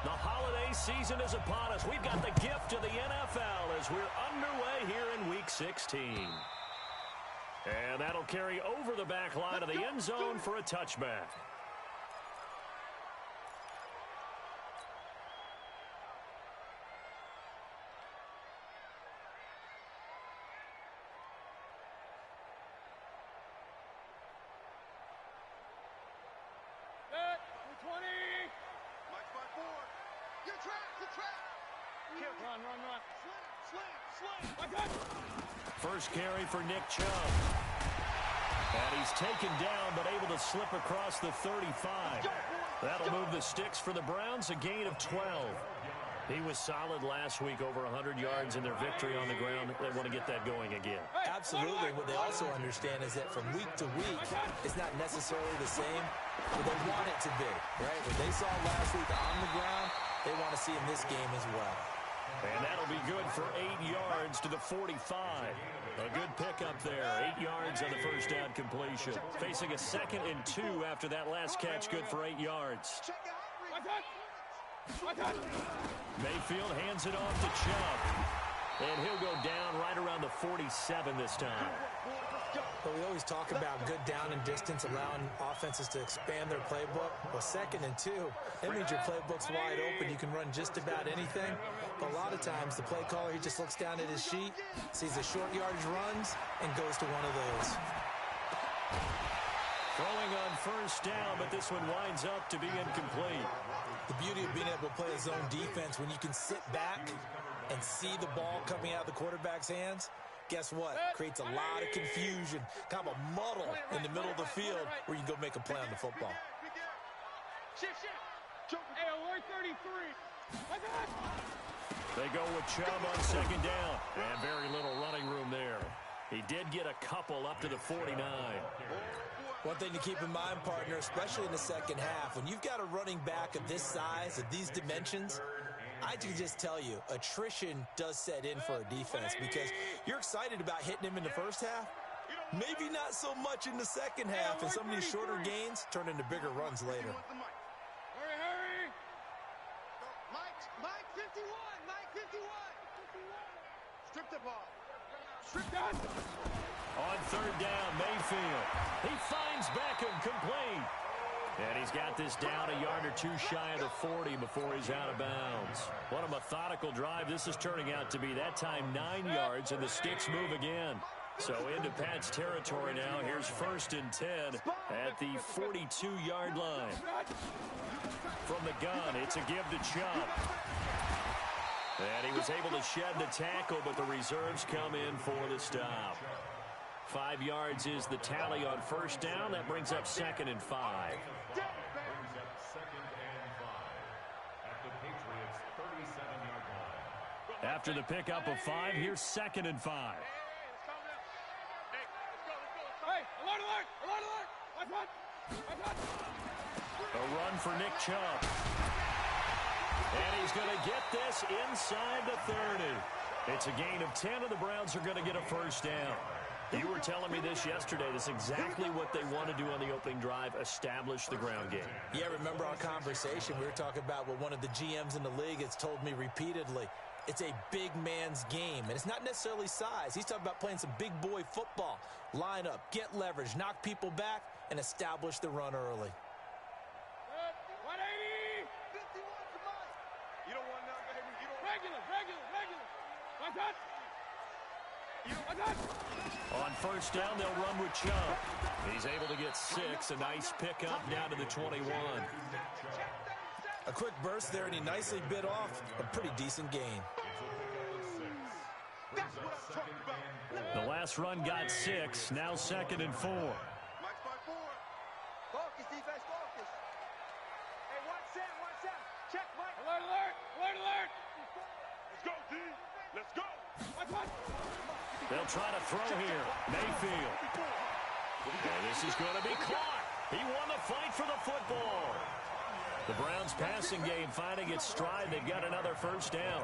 The holiday season is upon us. We've got the gift of the NFL as we're underway here in Week 16. And that'll carry over the back line of the end zone for a touchback. First carry for Nick Chubb. And he's taken down, but able to slip across the 35. That'll move the sticks for the Browns, a gain of 12. He was solid last week, over 100 yards in their victory on the ground. They want to get that going again. Absolutely. What they also understand is that from week to week, it's not necessarily the same, but they want it to be, right? What they saw last week on the ground, they want to see in this game as well. And that'll be good for 8 yards to the 45. A good pickup there. 8 yards on the first down completion. Facing a 2nd and 2 after that last catch, good for 8 yards. Mayfield hands it off to Chubb. And he'll go down right around the 47 this time. But we always talk about good down and distance, allowing offenses to expand their playbook. Well, 2nd and 2, that means your playbook's wide open. You can run just about anything. But a lot of times, the play caller, he just looks down at his sheet, sees the short yardage runs, and goes to one of those. Throwing on first down, but this one winds up to be incomplete. The beauty of being able to play a zone defense when you can sit back and see the ball coming out of the quarterback's hands, guess what? Creates a lot of confusion, kind of a muddle in the middle of the field where you can go make a play on the football. Hey, alert 33. They go with Chubb on 2nd down. And very little running room there. He did get a couple up to the 49. One thing to keep in mind, partner, especially in the second half, when you've got a running back of this size, of these dimensions, I can just tell you, attrition does set in for a defense because you're excited about hitting him in the first half. Maybe not so much in the second half, and some of these shorter gains turn into bigger runs later. Hurry! Mike 51! Mike 51! Strip the ball. Strip that! On 3rd down, Mayfield. He finds Beckham complete. And he's got this down a yard or two shy of the 40 before he's out of bounds. What a methodical drive this is turning out to be. That time 9 yards, and the sticks move again. So into Pat's territory now. Here's 1st and 10 at the 42-yard line. From the gun, it's a give to Chubb. And he was able to shed the tackle, but the reserves come in for the stop. 5 yards is the tally on first down. That brings up 2nd and 5. After the pickup of 5, here's 2nd and 5. Hey, alert! A run for Nick Chubb. And he's going to get this inside the 30. It's a gain of 10, and the Browns are going to get a first down. You were telling me this yesterday. This is exactly what they want to do on the opening drive, establish the ground game. Yeah, remember our conversation? We were talking about what one of the GMs in the league has told me repeatedly. It's a big man's game, and it's not necessarily size. He's talking about playing some big boy football. Line up, get leverage, knock people back, and establish the run early. 180! 51 for Mike. You don't want none, baby. You don't regular. What's that? On first down, they'll run with Chubb. He's able to get 6. A nice pickup down to the 21. A quick burst there, and he nicely bit off a pretty decent gain. The last run got 6. Now 2nd and 4. Mike's by 4. Focus, defense, focus. Hey, one set. Check, Mike. Alert! Let's go, D. Let's go. They'll try to throw here. Mayfield. And this is going to be caught. He won the fight for the football. The Browns passing game finding its stride. They've got another first down.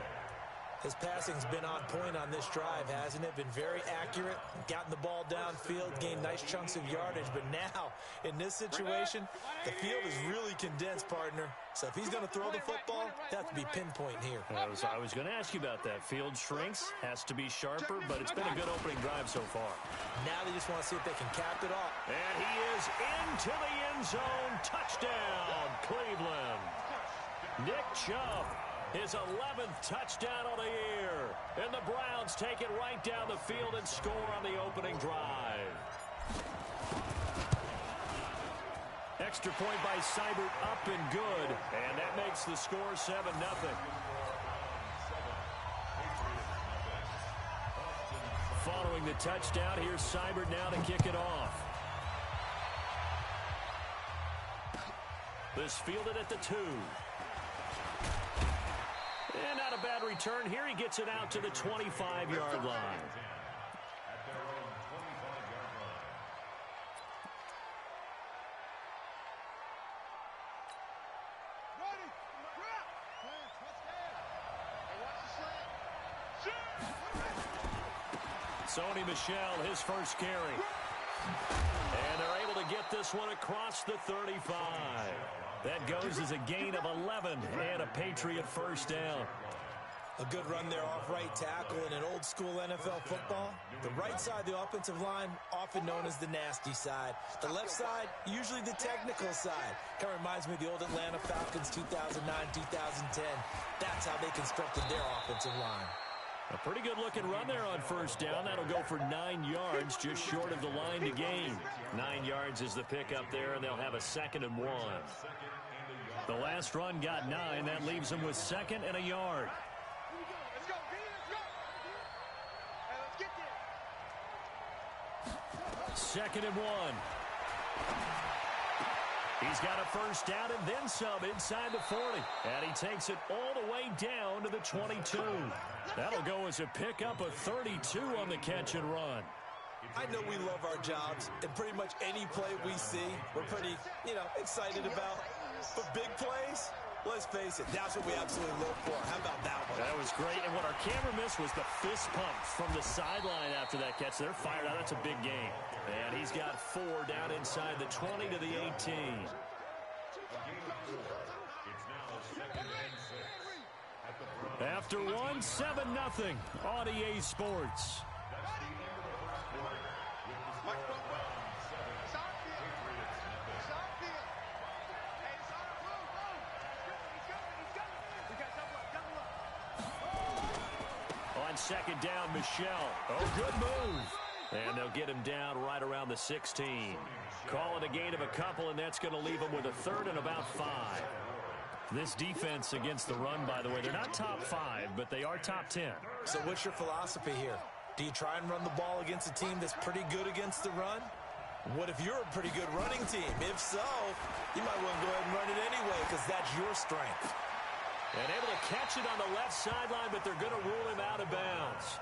His passing's been on point on this drive, hasn't it? Been very accurate, gotten the ball downfield, gained nice chunks of yardage. But now, in this situation, the field is really condensed, partner. So if he's going to throw the football, that has to be pinpoint here. I was going to ask you about that. Field shrinks, has to be sharper, but it's been a good opening drive so far. Now they just want to see if they can cap it off. And he is into the end zone. Touchdown, Cleveland. Nick Chubb, his 11th touchdown of the year. And the Browns take it right down the field and score on the opening drive. Extra point by Seibert, up and good. And that makes the score 7-0. Following the touchdown, here's Seibert now to kick it off. This fielded at the 2. And not a bad return here. He gets it out to the 25-yard line. Sony Michel, his first carry. And they're able to get this one across the 35. That goes as a gain of 11 and a Patriot first down. A good run there off right tackle in an old-school NFL football. The right side, the offensive line, often known as the nasty side. The left side, usually the technical side. Kind of reminds me of the old Atlanta Falcons 2009, 2010. That's how they constructed their offensive line. A pretty good-looking run there on first down. That'll go for 9 yards, just short of the line to gain. 9 yards is the pickup there, and they'll have a 2nd and 1. The last run got 9. That leaves them with 2nd and a yard. Let's go, let's go. Hey, let's get there. 2nd and 1. He's got a first down and then some inside the 40. And he takes it all the way down to the 22. That'll go as a pickup of 32 on the catch and run. I know we love our jobs, and pretty much any play we see, we're pretty, excited about. But big plays, let's face it, that's what we absolutely look for. How about that one? That was great. And what our camera missed was the fist pump from the sideline after that catch. They're fired out. That's a big game. And he's got 4 down inside the 20 to the 18. After 1, 7-0 on EA Sports. On 2nd down, Michel. Oh, good move. And they'll get him down right around the 16. Call it a gain of a couple, and that's going to leave him with a 3rd and about 5. This defense against the run, by the way, they're not top 5, but they are top 10. So what's your philosophy here? Do you try and run the ball against a team that's pretty good against the run? What if you're a pretty good running team? If so, you might want to go ahead and run it anyway because that's your strength. And able to catch it on the left sideline, but they're going to rule him out of bounds.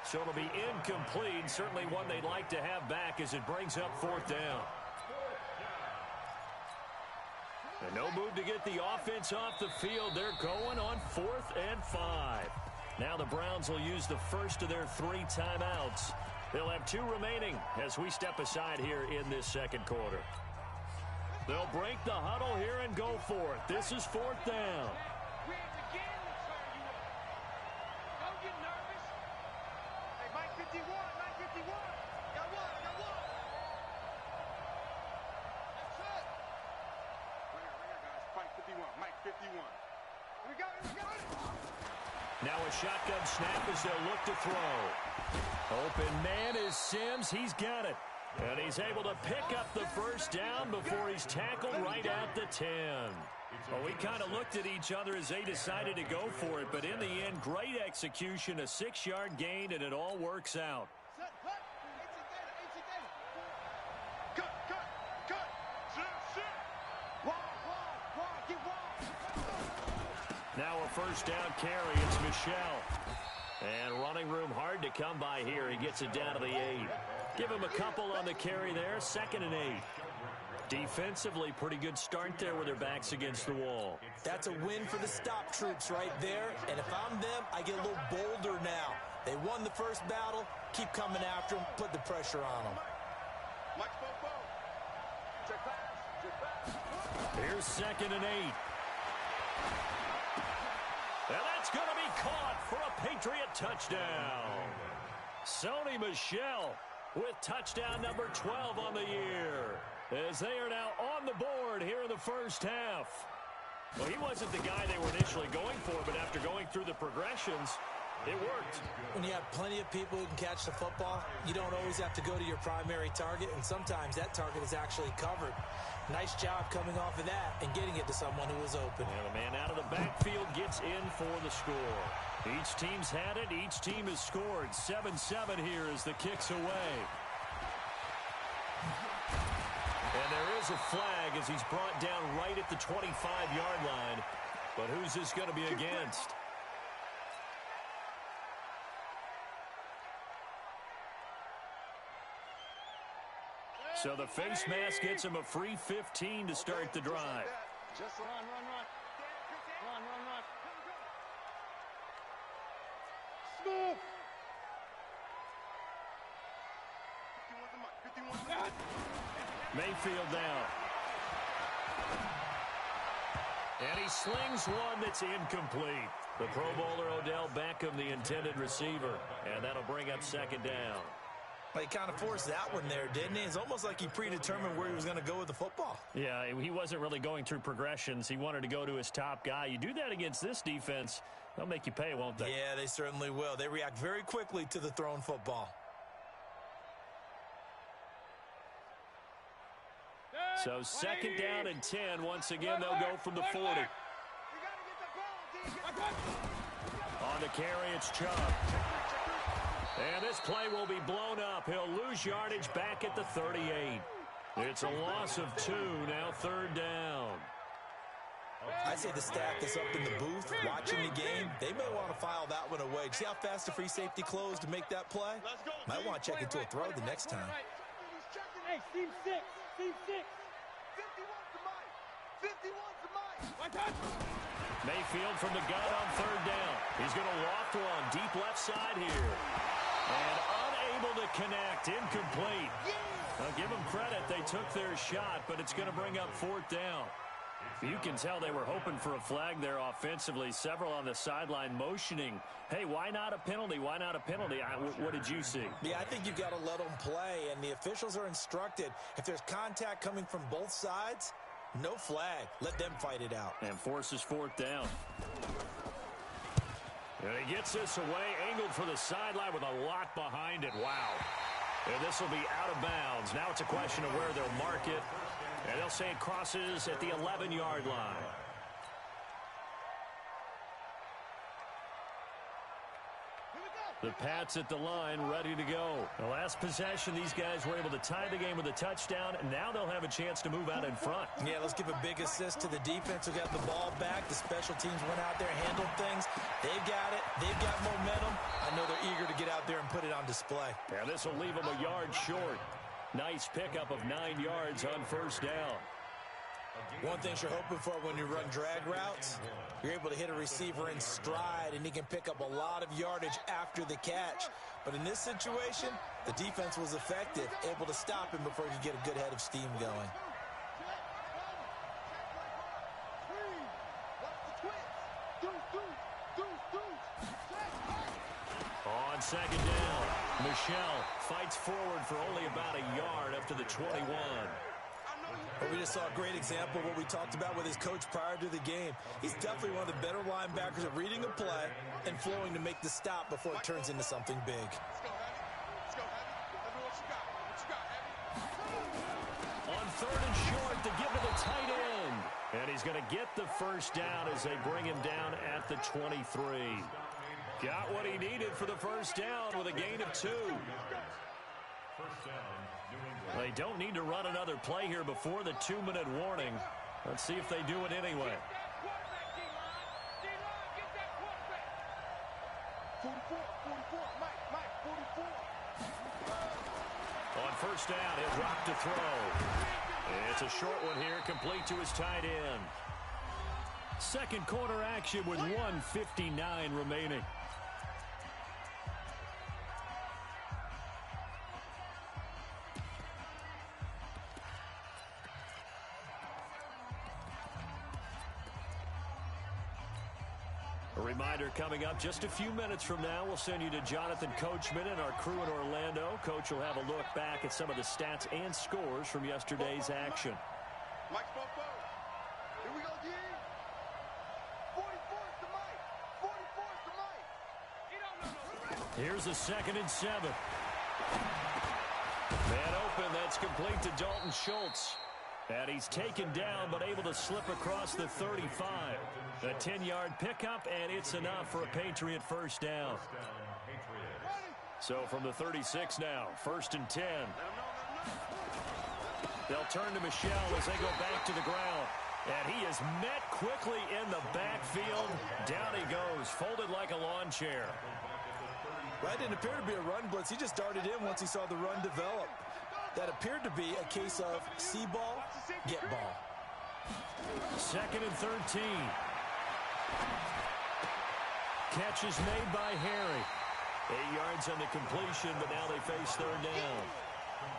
So it'll be incomplete. Certainly one they'd like to have back as it brings up 4th down. And no move to get the offense off the field. They're going on 4th and 5. Now the Browns will use the first of their 3 timeouts. They'll have 2 remaining as we step aside here in this 2nd quarter. They'll break the huddle here and go for it. This is 4th down. Don't get nervous. Hey, Mike 51, Mike 51. Got one. That's it. Right here, guys. Mike 51, Mike 51. We got it. Now a shotgun snap as they'll look to throw. Open man is Sims. He's got it. And he's able to pick up the first down before he's tackled right at the 10. Well, we kind of looked at each other as they decided to go for it, but in the end, great execution, a 6-yard gain, and it all works out. Cut. Get wall. Now a first down carry. It's Michel. And running room hard to come by here. He gets it down to the 8. Give him a couple on the carry there. 2nd and 8. Defensively, pretty good start there with their backs against the wall. That's a win for the stop troops right there. And if I'm them, I get a little bolder now. They won the first battle. Keep coming after them. Put the pressure on them. Here's 2nd and 8. And that's going to be caught for a Patriot touchdown. Sony Michel with touchdown number 12 on the year, as they are now on the board here in the first half. Well, he wasn't the guy they were initially going for, but after going through the progressions, it worked. When you have plenty of people who can catch the football, you don't always have to go to your primary target, and sometimes that target is actually covered. Nice job coming off of that and getting it to someone who was open. And the man out of the backfield gets in for the score. Each team's had it. Each team has scored. 7-7 here as the kick's away. And there is a flag as he's brought down right at the 25-yard line. But who's this going to be against? So the face mask gets him a free 15 to start the drive. Just run. Smooth. 51. Mayfield down. And he slings one that's incomplete. The Pro Bowler Odell Beckham, the intended receiver. And that'll bring up 2nd down. He kind of forced that one there, didn't he? It's almost like he predetermined where he was going to go with the football. Yeah, he wasn't really going through progressions. He wanted to go to his top guy. You do that against this defense, they'll make you pay, won't they? Yeah, they certainly will. They react very quickly to the thrown football. So 2nd down and 10. Once again, they'll go from the 40. On the carry, it's Chubb. And this play will be blown up. He'll lose yardage back at the 38. It's a loss of 2, now 3rd down. I'd say the staff that's up in the booth watching the game, they may want to file that one away. See how fast the free safety closed to make that play? Might want to check into a throw the next time. Hey, Steve 6. 51's the mic. 51's the mic. Mayfield from the gun on 3rd down. He's going to loft one deep left side here. And unable to connect. Incomplete. Now, give them credit. They took their shot, but it's going to bring up 4th down. You can tell they were hoping for a flag there offensively. Several on the sideline motioning. Hey, why not a penalty? Why not a penalty? What did you see? Yeah, I think you've got to let them play, and the officials are instructed. If there's contact coming from both sides, no flag. Let them fight it out. And forces 4th down. And he gets this away, angled for the sideline with a lot behind it. Wow. And this will be out of bounds. Now it's a question of where they'll mark it. And they'll say it crosses at the 11-yard line. The Pats at the line, ready to go. The last possession, these guys were able to tie the game with a touchdown, and now they'll have a chance to move out in front. Yeah, let's give a big assist to the defense who got the ball back. The special teams went out there, handled things. They've got it. They've got momentum. I know they're eager to get out there and put it on display. Yeah, this will leave them a yard short. Nice pickup of 9 yards on 1st down. One thing you're hoping for when you run drag routes, you're able to hit a receiver in stride, and he can pick up a lot of yardage after the catch. But in this situation, the defense was effective, able to stop him before he could get a good head of steam going. On 2nd down, Michel fights forward for only about a yard up to the 21. But we just saw a great example of what we talked about with his coach prior to the game. He's definitely one of the better linebackers at reading a play and flowing to make the stop before it turns into something big. On 3rd and short to give to the tight end. And he's going to get the 1st down as they bring him down at the 23. Got what he needed for the 1st down with a gain of 2. They don't need to run another play here before the 2-minute warning. Let's see if they do it anyway. 44, Mike, 44. On 1st down, he'll drop to throw. It's a short one here, complete to his tight end. Second quarter action with 1:59 remaining. A reminder coming up just a few minutes from now, we'll send you to Jonathan Coachman and our crew in Orlando. Coach will have a look back at some of the stats and scores from yesterday's action. Mike, here we go, G. 44 is the Mike. 44 is the Mike. Here's a 2nd and 7. Man open, that's complete to Dalton Schultz. And he's taken down, but able to slip across the 35. A 10-yard pickup, and it's enough for a Patriot first down. So from the 36 now, 1st and 10. They'll turn to Michel as they go back to the ground. And he is met quickly in the backfield. Down he goes, folded like a lawn chair. That didn't appear to be a run blitz. He just darted in once he saw the run develop. That appeared to be a case of see ball, get ball. 2nd and 13. Catch is made by Harry. 8 yards on the completion, but now they face 3rd down.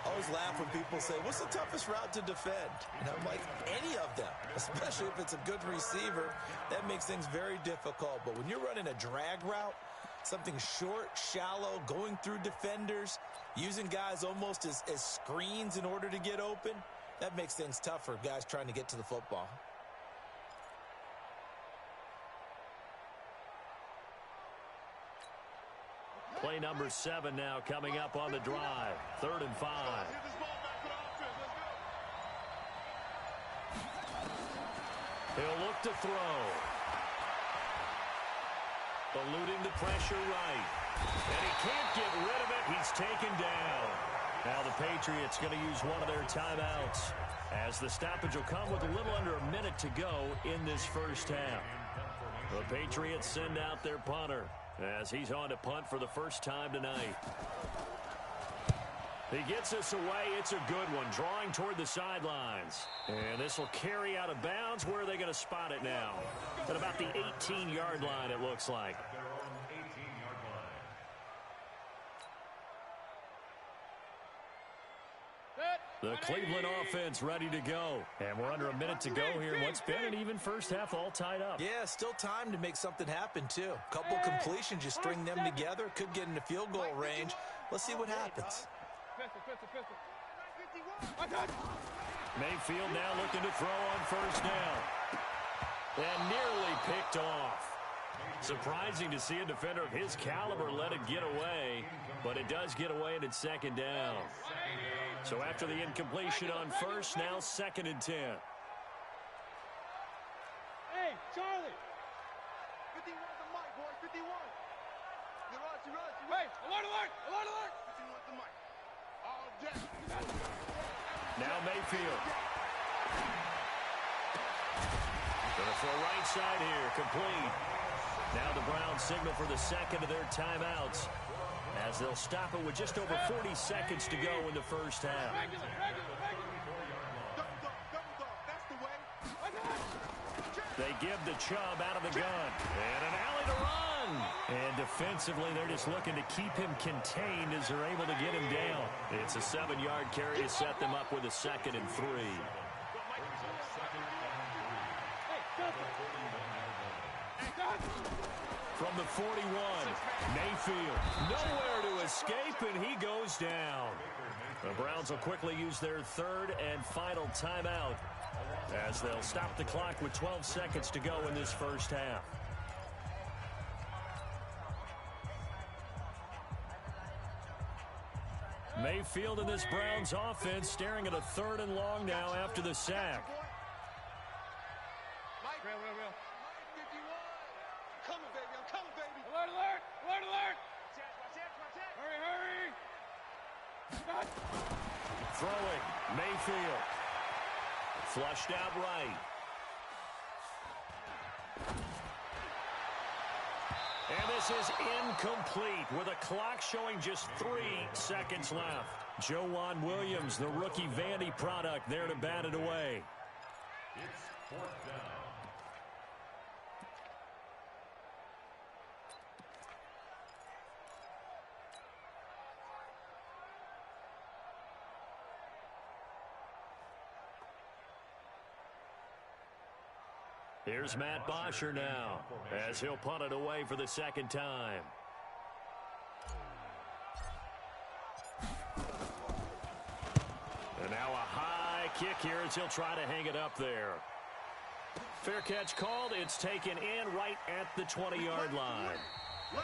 I always laugh when people say, what's the toughest route to defend? And I'm like, any of them, especially if it's a good receiver. That makes things very difficult. But when you're running a drag route, something short, shallow, going through defenders, using guys almost as screens in order to get open, that makes things tough for guys trying to get to the football. Play number 7 now coming up on the drive. 3rd and 5. He'll look to throw. Eluding the pressure right. And he can't get rid of it. He's taken down. Now the Patriots going to use one of their timeouts, as the stoppage will come with a little under a minute to go in this first half. The Patriots send out their punter as he's on to punt for the first time tonight. He gets this away. It's a good one, drawing toward the sidelines. And this will carry out of bounds. Where are they going to spot it now? At about the 18-yard line, it looks like. The Cleveland offense ready to go. And we're under a minute to go here. What's been an even first half, all tied up. Yeah, still time to make something happen, too. Couple completions, you string them together. Could get into field goal range. Let's see what happens. Mayfield now looking to throw on first down. And nearly picked off. Surprising to see a defender of his caliber let it get away. But it does get away, and it's 2nd down. So after the incompletion on first, now 2nd and 10. Hey, Charlie. 51 the mic, boy. 51. You rush. Hey, alert, alert, alert, alert. 51 the mic. All day. Now Mayfield. Gonna throw right side here, complete. Now the Browns signal for the 2nd of their timeouts, as they'll stop it with just over 40 seconds to go in the first half. They give the Chubb out of the gun. And an alley to run. And defensively, they're just looking to keep him contained as they're able to get him down. It's a 7-yard carry to set them up with a 2nd and 3. From the 41, Mayfield, nowhere to escape, and he goes down. The Browns will quickly use their 3rd and final timeout, as they'll stop the clock with 12 seconds to go in this first half. Mayfield and this Browns offense staring at a 3rd and long now after the sack. Real. Coming, baby. I'm coming, baby. Alert, alert. Alert, alert. Hurry. Throwing, Mayfield. Flushed out right. And this is incomplete with a clock showing just 3 seconds left. Joejuan Williams, the rookie Vandy product, there to bat it away. It's fourth down. Here's Matt Bosher now, as he'll punt it away for the second time. And now a high kick here as he'll try to hang it up there. Fair catch called. It's taken in right at the 20-yard line.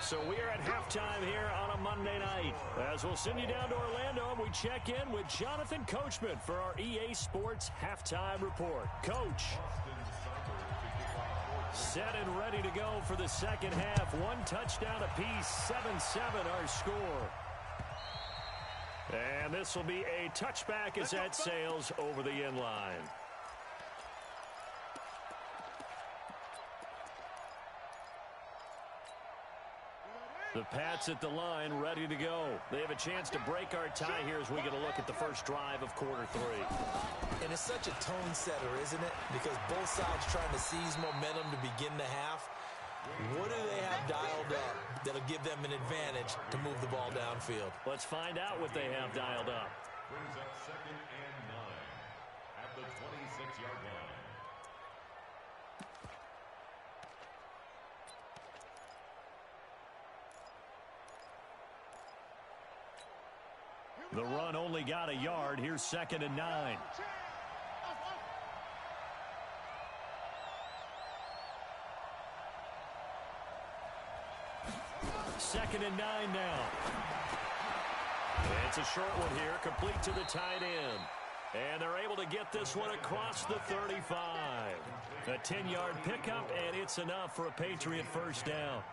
So we are at halftime here on a Monday night. As we'll send you down to Orlando, and we check in with Jonathan Coachman for our EA Sports Halftime Report. Coach. Set and ready to go for the second half. One touchdown apiece, 7-7 our score. And this will be a touchback as that sails over the end line. The Pats at the line, ready to go. They have a chance to break our tie here as we get a look at the first drive of quarter three. And it's such a tone setter, isn't it? Because both sides trying to seize momentum to begin the half. What do they have dialed up that'll give them an advantage to move the ball downfield? Let's find out what they have dialed up. Brings up 2nd and 9 at the 26-yard line. The run only got a yard. Here's 2nd and 9. Second and 9 now. It's a short one here, complete to the tight end. And they're able to get this one across the 35. A 10-yard pickup, and it's enough for a Patriot first down.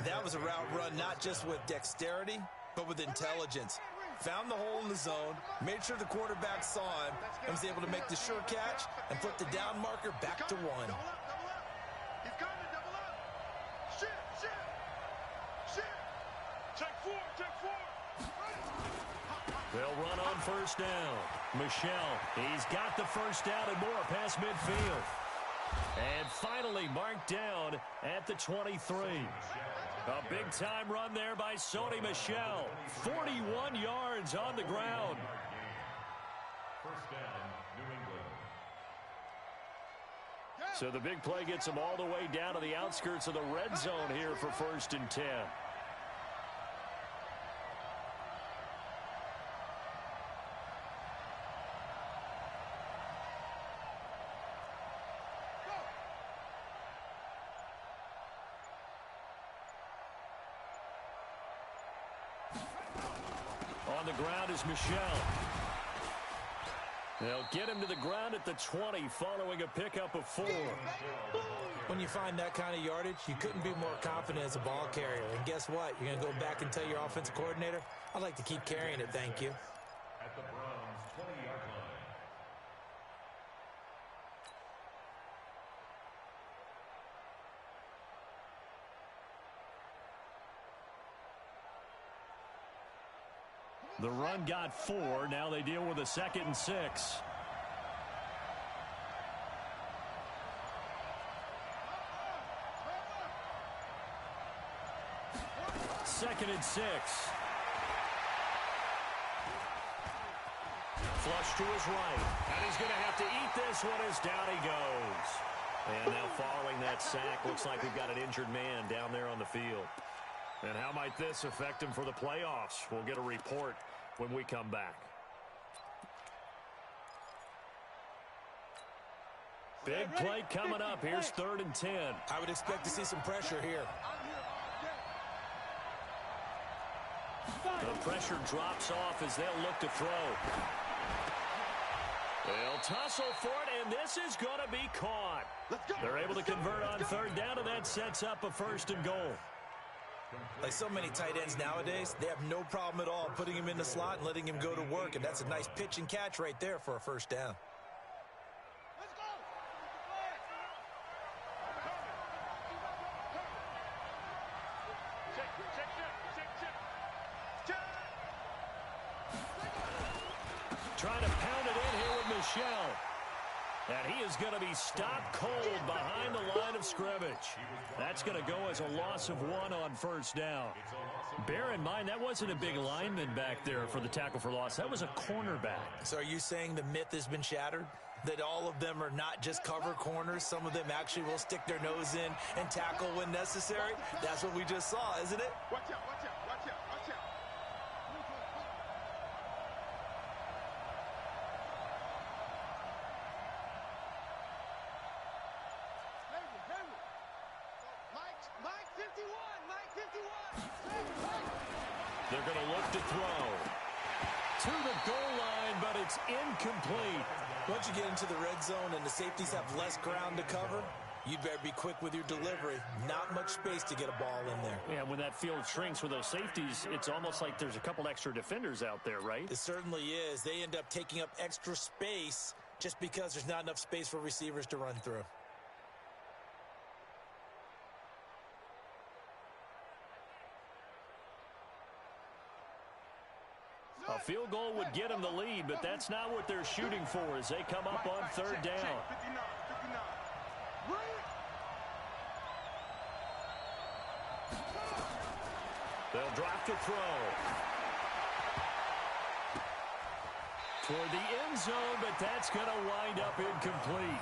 That was a route run not just with dexterity, but with intelligence. Found the hole in the zone, made sure the quarterback saw him, and was able to make the sure catch and put the down marker back to 1. Double up. He's coming, double up. Shit. Check four. They'll run on first down. Michelle, he's got the first down and more past midfield. And finally marked down at the 23. A big-time run there by Sony Michel. 41 yards on the ground. First down, New England. So the big play gets him all the way down to the outskirts of the red zone here for 1st and 10. On the ground is Michel. They'll get him to the ground at the 20 following a pickup of 4. When you find that kind of yardage, you couldn't be more confident as a ball carrier. And guess what? You're going to go back and tell your offensive coordinator, I'd like to keep carrying it, thank you. At the Browns' 20-yard line. The run got 4. Now they deal with a 2nd and 6. Second and 6. Flush to his right. And he's going to have to eat this one as down he goes. And now following that sack, looks like we've got an injured man down there on the field. And how might this affect him for the playoffs? We'll get a report when we come back. Big play coming up. Here's 3rd and 10. I would expect to see some pressure here. The pressure drops off as they'll look to throw. They'll tussle for it, and this is going to be caught. They're able to convert on 3rd down, and that sets up a 1st and goal. Like so many tight ends nowadays, they have no problem at all putting him in the slot and letting him go to work, and that's a nice pitch and catch right there for a 1st down. trying to pound it in here with Michel. And he is going to be stopped cold behind the line of scrimmage. That's going to go as a loss of 1 on first down. Bear in mind, that wasn't a big lineman back there for the tackle for loss. That was a cornerback. So are you saying the myth has been shattered? That all of them are not just cover corners? Some of them actually will stick their nose in and tackle when necessary? That's what we just saw, isn't it? Watch out, watch out, watch out, watch out. Mike 51, Mike 51. They're going to look to throw to the goal line, but it's incomplete. Once you get into the red zone and the safeties have less ground to cover, you'd better be quick with your delivery. Not much space to get a ball in there. Yeah, when that field shrinks with those safeties, it's almost like there's a couple extra defenders out there, right? It certainly is. They end up taking up extra space just because there's not enough space for receivers to run through. A field goal would get them the lead, but that's not what they're shooting for as they come up on third down. They'll drop to throw. Toward the end zone, but that's going to wind up incomplete.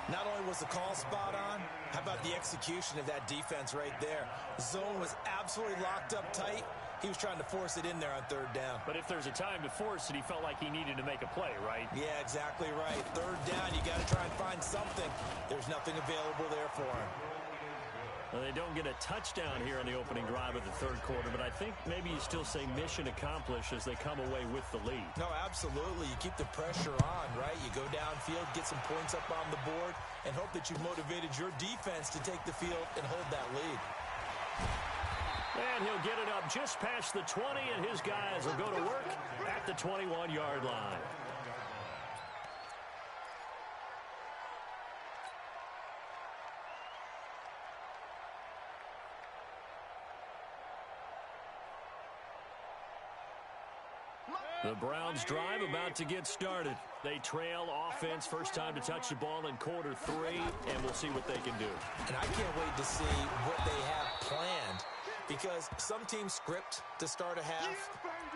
Not only was the call spot on, how about the execution of that defense right there? Zone was absolutely locked up tight. He was trying to force it in there on third down. But if there's a time to force it, he felt like he needed to make a play, right? Yeah, exactly right. Third down, you got to try and find something. There's nothing available there for him. Well, they don't get a touchdown here in the opening drive of the third quarter, but I think maybe you still say mission accomplished as they come away with the lead. No, absolutely. You keep the pressure on, right? You go downfield, get some points up on the board, and hope that you've motivated your defense to take the field and hold that lead. And he'll get it up just past the 20, and his guys will go to work at the 21-yard line. The Browns drive about to get started. They trail offense, first time to touch the ball in quarter 3, and we'll see what they can do. And I can't wait to see what they have planned, because some teams script to start a half.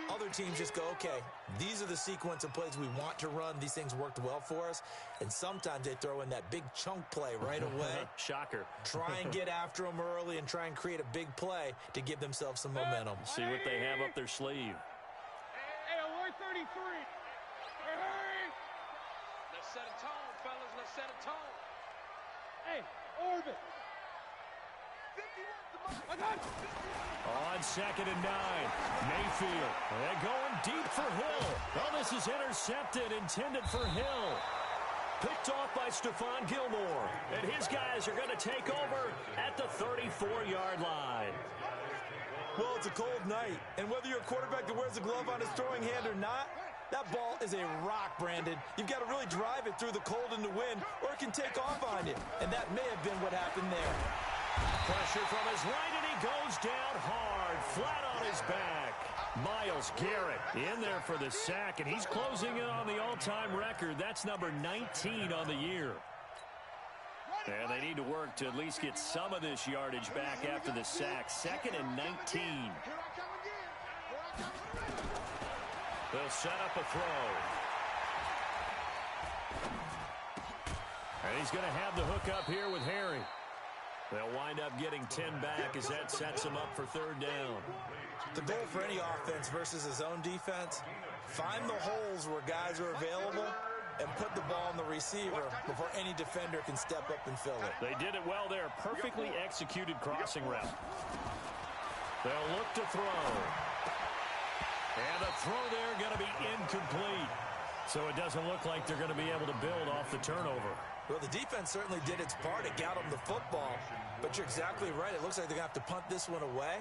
Other teams just go, okay, these are the sequence of plays we want to run. These things worked well for us. And sometimes they throw in that big chunk play right away. Shocker. Try and get after them early and try and create a big play to give themselves some momentum. See what they have up their sleeve. Hey, alert 33. Hurry. Let's set a tone, fellas. Let's set a tone. Hey, orbit. On 2nd and 9, Mayfield. They're going deep for Hill. Oh, this is intercepted, intended for Hill. Picked off by Stephon Gilmore. And his guys are going to take over at the 34-yard line. Well, it's a cold night, and whether you're a quarterback that wears a glove on his throwing hand or not, that ball is a rock, Brandon. You've got to really drive it through the cold and the wind, or it can take off on you. And that may have been what happened there. Pressure from his right, and he goes down hard, flat on his back. Myles Garrett in there for the sack, and he's closing in on the all-time record. That's number 19 on the year. And they need to work to at least get some of this yardage back after the sack. 2nd and 19. They'll set up a throw. And he's going to have the hook up here with Harry. They'll wind up getting 10 back as that sets them up for third down. The goal for any offense versus his own defense, find the holes where guys are available and put the ball on the receiver before any defender can step up and fill it. They did it well there. Perfectly executed crossing route. They'll look to throw. And the throw there going to be incomplete. So it doesn't look like they're going to be able to build off the turnover. Well, the defense certainly did its part. It got them the football. But you're exactly right. It looks like they're going to have to punt this one away.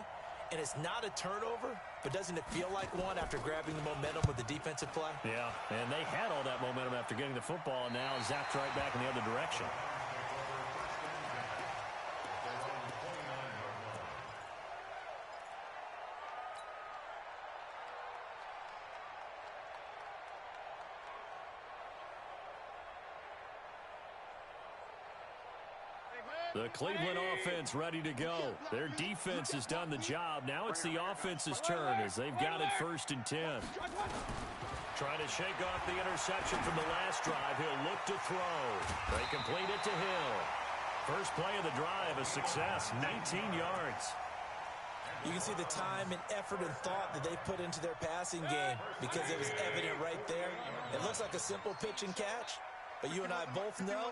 And it's not a turnover, but doesn't it feel like one after grabbing the momentum with the defensive play? Yeah, and they had all that momentum after getting the football, and now zapped right back in the other direction. The Cleveland offense ready to go. Their defense has done the job. Now it's the offense's turn as they've got it 1st and 10. Trying to shake off the interception from the last drive. He'll look to throw. They complete it to Hill. First play of the drive, a success, 19 yards. You can see the time and effort and thought that they put into their passing game because it was evident right there. It looks like a simple pitch and catch, but you and I both know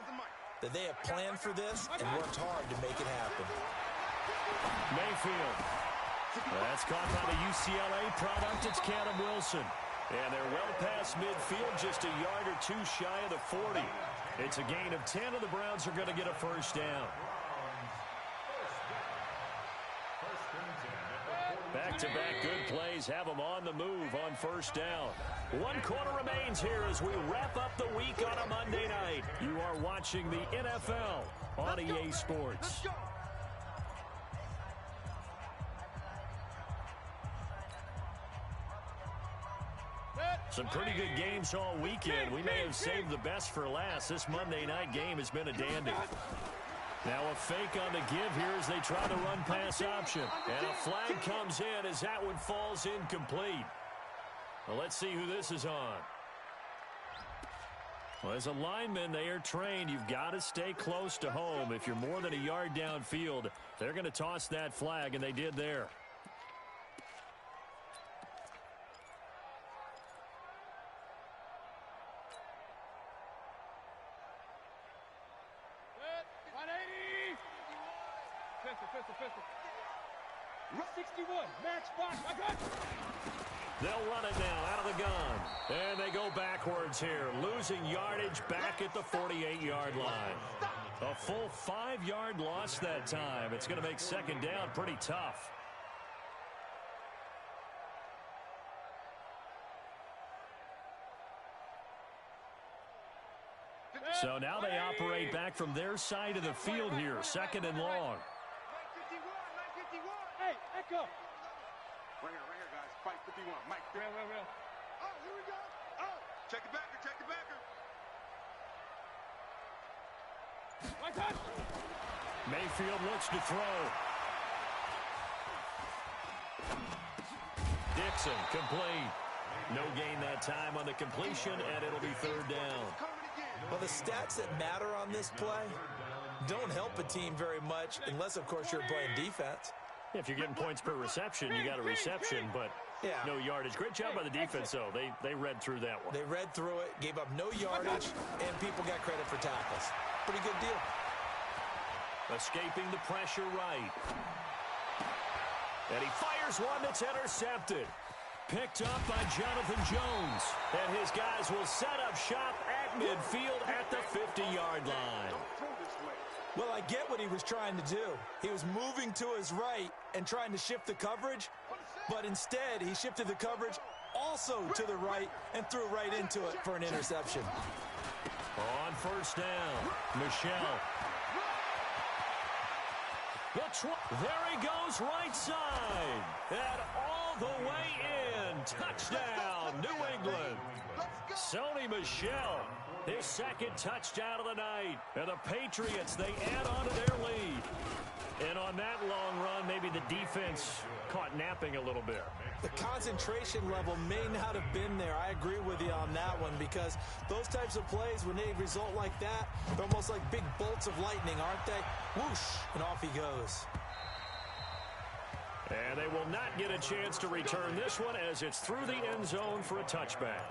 that they have planned for this and worked hard to make it happen. Mayfield. That's caught by the UCLA product. It's Cannon Wilson. And they're well past midfield, just a yard or two shy of the 40. It's a gain of 10, and the Browns are going to get a first down. Back-to-back good plays have them on the move on first down. 1 quarter remains here as we wrap up the week on a Monday night. You are watching the NFL on EA Sports. Some pretty good games all weekend. We may have saved the best for last. This Monday night game has been a dandy. Now a fake on the give here as they try to run pass option. And a flag comes in as that one falls incomplete. Well, let's see who this is on. Well, as a lineman, they are trained. You've got to stay close to home. If you're more than a yard downfield, they're going to toss that flag, and they did there. Pistol. 61, match box, I got you. They'll run it now out of the gun. And they go backwards here, losing yardage back at the 48-yard line. A full 5-yard loss that time. It's going to make second down pretty tough. So now they operate back from their side of the field here, 2nd and long. 951. Hey, echo. Right here, guys. Fight 51. Mike, real. Oh, here we go. Oh, check the backer. My touch. Mayfield looks to throw. Dixon, complete. No gain that time on the completion, and it'll be 3rd down. Well, the stats that matter on this play don't help a team very much unless, of course, you're playing defense. If you're getting points per reception, you got a reception, but no yardage. Great job by the defense, though. They read through that one. They read through it, gave up no yardage, and people got credit for tackles. Pretty good deal. Escaping the pressure right. And he fires one that's intercepted. Picked up by Jonathan Jones. And his guys will set up shop at midfield at the 50-yard line. Well, I get what he was trying to do. He was moving to his right and trying to shift the coverage, but instead he shifted the coverage also to the right and threw right into it for an interception. On first down, Michelle. There he goes right side. And all the way in. Touchdown, New England. Sony Michel, his 2nd touchdown of the night. And the Patriots, they add on to their lead. And on that long run, maybe the defense caught napping a little bit. The concentration level may not have been there. I agree with you on that one because those types of plays, when they result like that, they're almost like big bolts of lightning, aren't they? Whoosh, and off he goes. And they will not get a chance to return this one as it's through the end zone for a touchback.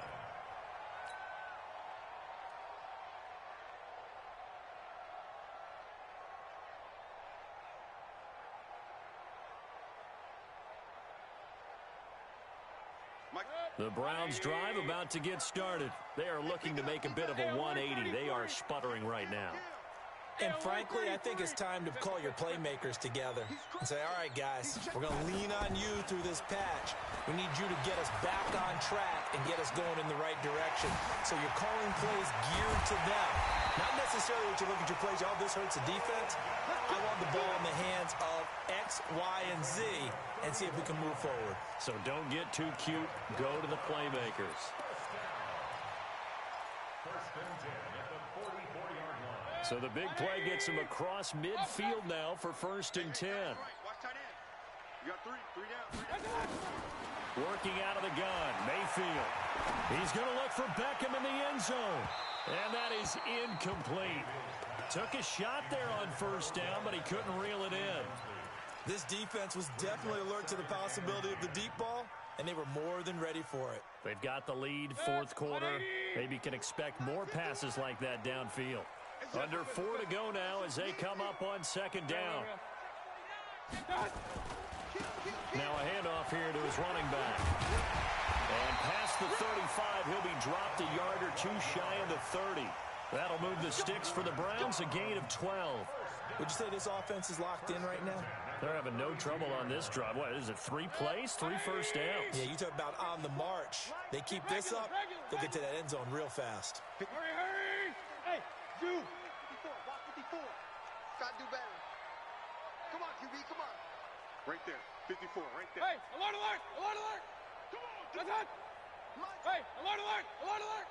The Browns drive about to get started. They are looking to make a bit of a 180. They are sputtering right now. And frankly, I think it's time to call your playmakers together and say, all right, guys, we're going to lean on you through this patch. We need you to get us back on track and get us going in the right direction. So you're calling plays geared to them. Not necessarily that you look at your plays, oh, this hurts the defense. I want the ball in the hands of X, Y, and Z and see if we can move forward. So don't get too cute. Go to the playmakers. So the big play gets him across midfield now for 1st and 10. Watch tight end. You got three down. Working out of the gun, Mayfield. He's going to look for Beckham in the end zone. And that is incomplete. Took a shot there on 1st down, but he couldn't reel it in. This defense was definitely alert to the possibility of the deep ball, and they were more than ready for it. They've got the lead, 4th quarter. Maybe can expect more passes like that downfield. Under 4 to go now as they come up on 2nd down. Now a handoff here to his running back. And past the 35, he'll be dropped a yard or 2 shy of the 30. That'll move the sticks for the Browns, a gain of 12. Would you say this offense is locked in right now? They're having no trouble on this drive. What is it, 3 plays, 3 first downs? Yeah, you talk about on the march. They keep this up, they'll get to that end zone real fast. Hurry! Hey, you! 54, block 54. Gotta do better. Come on, QB, come on. Right there, 54, right there. Hey, alert, alert, alert, alert! Come on, That's it! Hey, alert, alert, alert, alert!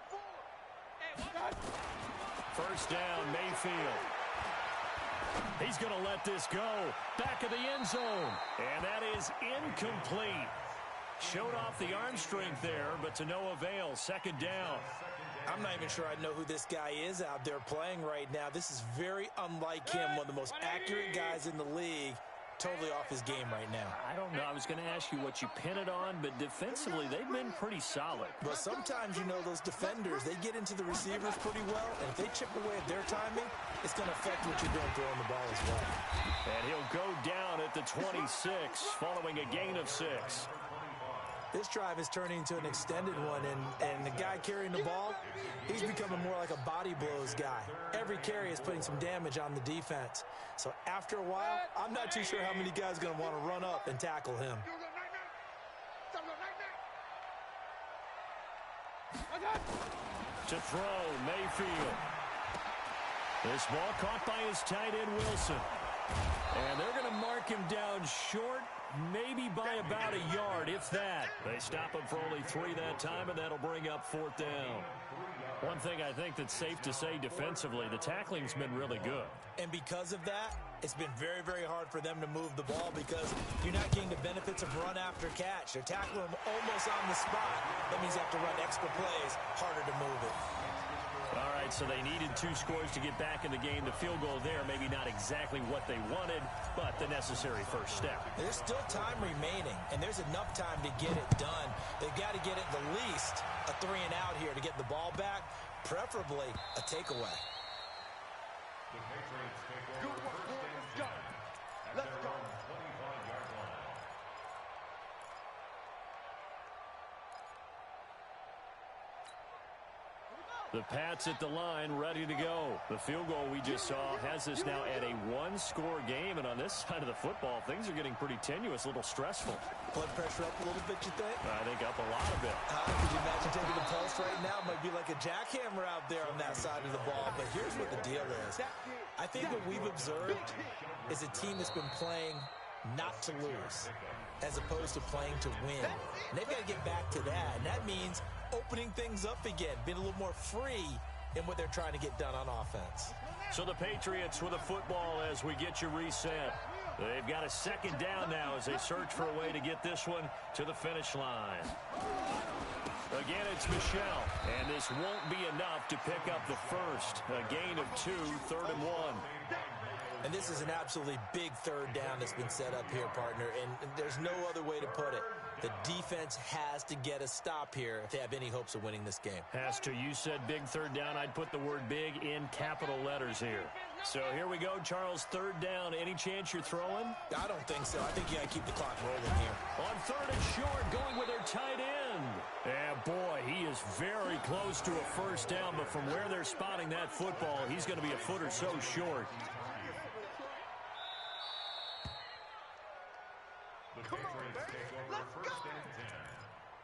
54. Hey, what? 1st down, Mayfield. He's going to let this go. Back of the end zone. And that is incomplete. Showed off the arm strength there, but to no avail. 2nd down. I'm not even sure I know who this guy is out there playing right now. This is very unlike him, one of the most accurate guys in the league. Totally off his game right now. I don't know. I was going to ask you what you pin it on, but defensively, they've been pretty solid. But sometimes, you know, those defenders, they get into the receivers pretty well, and if they chip away at their timing, it's going to affect what you're doing throwing the ball as well. And he'll go down at the 26, following a gain of 6. This drive is turning into an extended one, and the guy carrying the ball, he's becoming more like a body blows guy. Every carry is putting some damage on the defense. So after a while, I'm not too sure how many guys are going to want to run up and tackle him. To throw, Mayfield. This ball caught by his tight end, Wilson. And they're going to mark him down short, maybe by about a yard, if that. They stop him for only 3 that time, and that'll bring up 4th down. One thing I think that's safe to say defensively, the tackling's been really good. And because of that, it's been very, very hard for them to move the ball because you're not getting the benefits of run after catch. They're tackling them almost on the spot. That means you have to run extra plays, harder to move it. All right, so they needed 2 scores to get back in the game. The field goal there, maybe not exactly what they wanted, but the necessary first step. There's still time remaining, and there's enough time to get it done. They've got to get it the least a 3 and out here to get the ball back, preferably a takeaway. The Patriots take Good over work, 1st boys. and Let's go. 10 at Let's their go. own 25-yard line. The Pats at the line, ready to go. The field goal we just saw has us now at a 1-score game, and on this side of the football, things are getting pretty tenuous, a little stressful. Blood pressure up a little bit, you think? I think up a lot of it. Could you imagine taking the pulse right now? Might be like a jackhammer out there on that side of the ball. But here's what the deal is. I think what we've observed is a team that's been playing not to lose as opposed to playing to win. And they've got to get back to that. And that means opening things up again, being a little more free in what they're trying to get done on offense. So the Patriots with a football as we get you reset. They've got a 2nd down now as they search for a way to get this one to the finish line. Again, it's Michelle, and this won't be enough to pick up the first. A gain of 2, 3rd and 1. And this is an absolutely big 3rd down that's been set up here, partner, and there's no other way to put it. The defense has to get a stop here if they have any hopes of winning this game. Has to. You said big 3rd down. I'd put the word big in capital letters here. So here we go, Charles, 3rd down. Any chance you're throwing? I don't think so. I think you got to keep the clock rolling here. On 3rd and short, going with their tight end. And boy, he is very close to a 1st down, but from where they're spotting that football, he's going to be a foot or so short. The Patriots take over 1st and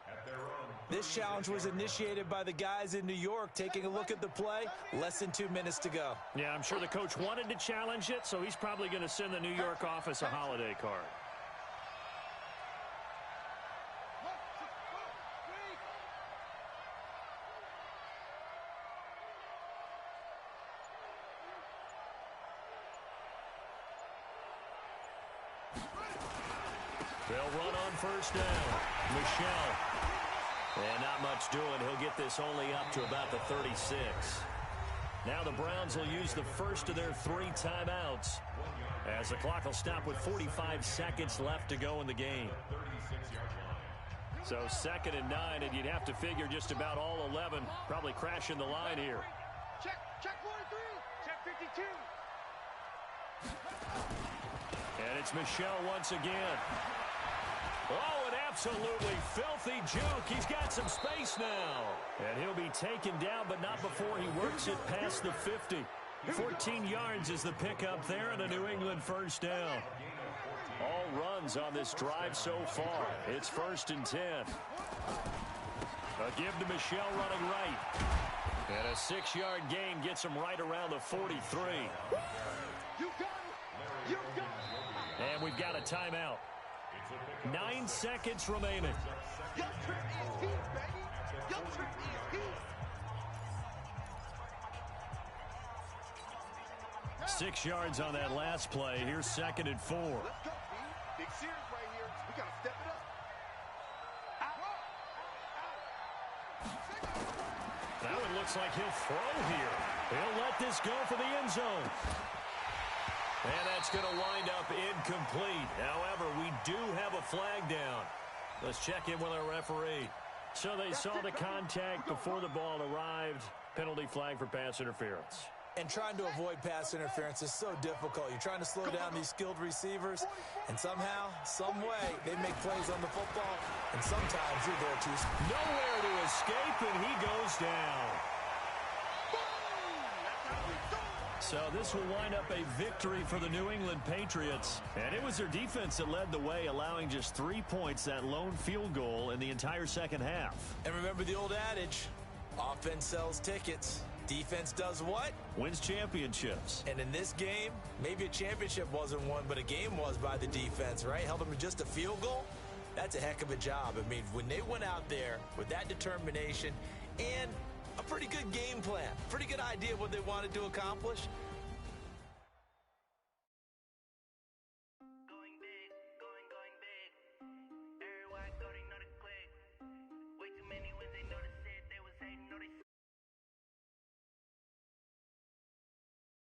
10 at their own. This challenge was initiated by the guys in New York. Taking a look at the play, less than 2 minutes to go. Yeah, I'm sure the coach wanted to challenge it, so he's probably going to send the New York office a holiday card. They'll run on first down. Michelle. And not much doing. He'll get this only up to about the 36. Now the Browns will use the first of their 3 timeouts, as the clock will stop with 45 seconds left to go in the game. So 2nd and 9, and you'd have to figure just about all 11 probably crashing the line here. Check 43. Check 52. And it's Michelle once again. Oh, an absolutely filthy juke. He's got some space now. And he'll be taken down, but not before he works it past the 50. 14 yards is the pickup there, and a New England first down. All runs on this drive so far. It's 1st and 10. A give to Michelle running right. And a 6-yard gain gets him right around the 43. You got it. You got it. And we've got a timeout. 9 seconds remaining. Young Trip ESPs, baby. Young Trip ESPs. 6 yards on that last play. Here's 2nd and 4. Let's go, B. Big series right here. We got to step it up. Now it looks like he'll throw here. He'll let this go for the end zone. And that's going to wind up incomplete. However, we do have a flag down. Let's check in with our referee. So they saw the contact before the ball arrived. Penalty flag for pass interference. And trying to avoid pass interference is so difficult. You're trying to slow down these skilled receivers, and somehow, some way, they make plays on the football, and sometimes you're there too. Nowhere to escape, and he goes down. So this will wind up a victory for the New England Patriots. And it was their defense that led the way, allowing just 3 points, that lone field goal in the entire second half. And remember the old adage, offense sells tickets. Defense does what? Wins championships. And in this game, maybe a championship wasn't won, but a game was by the defense, right? Held them to just a field goal. That's a heck of a job. I mean, when they went out there with that determination and a pretty good game plan, pretty good idea of what they wanted to accomplish,